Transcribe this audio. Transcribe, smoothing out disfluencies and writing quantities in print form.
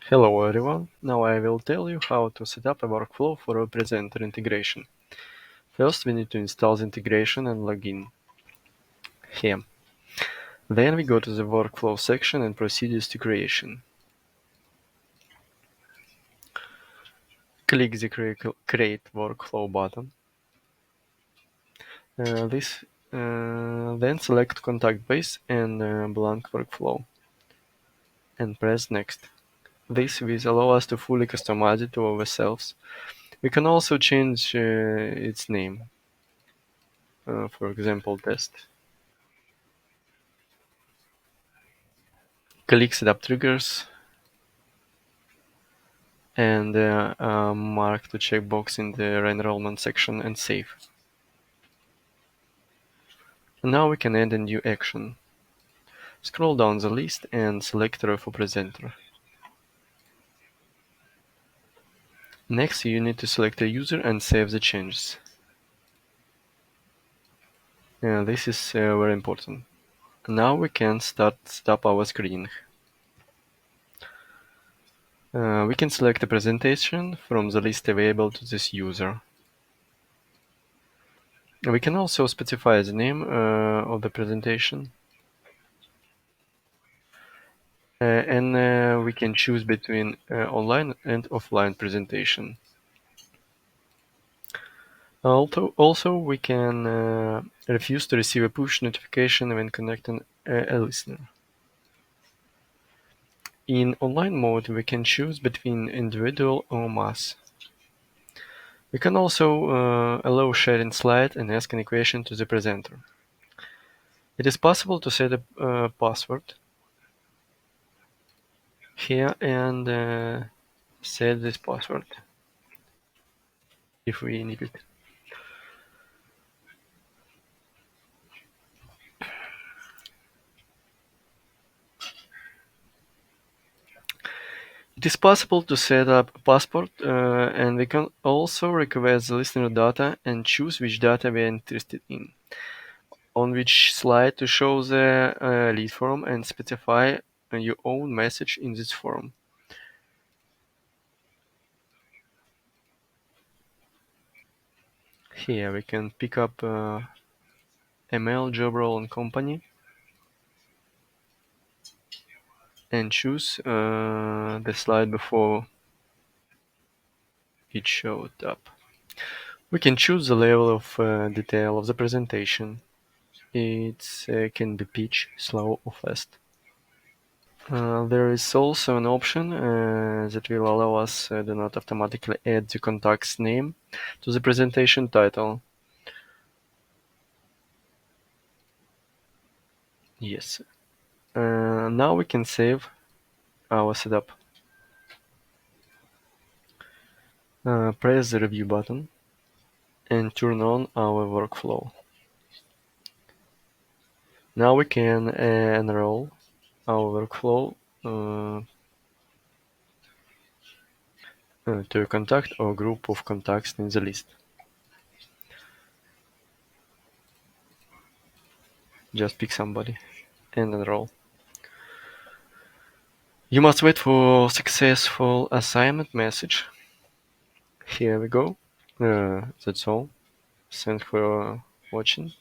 Hello everyone, now I will tell you how to set up a workflow for a presenter integration. First we need to install the integration and log in here. Then we go to the workflow section and procedures to creation. Click the create workflow button. Then select contact base and blank workflow and press next. This will allow us to fully customize it to ourselves. We can also change its name, for example test. Click setup triggers and mark the checkbox in the enrollment section and save. And now we can add a new action. Scroll down the list and select ROI4PRESENTER. Next, you need to select a user and save the changes. This is very important. Now we can stop our screening. We can select a presentation from the list available to this user. We can also specify the name of the presentation. And we can choose between online and offline presentation. Also, we can refuse to receive a push notification when connecting a listener. In online mode, we can choose between individual or mass. We can also allow sharing slide and ask any question to the presenter. It is possible to set a password here and set this password if we need it. It is possible to set up a passport, and we can also request the listener data and choose which data we are interested in, on which slide to show the lead form, and specify your own message in this form. Here we can pick up email, job role, and company, and choose the slide before it showed up. We can choose the level of detail of the presentation. It can be pitch, slow, or fast. There is also an option that will allow us to not automatically add the contact's name to the presentation title. Yes. Now we can save our setup. Press the review button and turn on our workflow. Now we can enroll our workflow to a contact or group of contacts in the list. Just pick somebody and enroll. You must wait for successful assignment message. Here we go. That's all. Thanks for watching.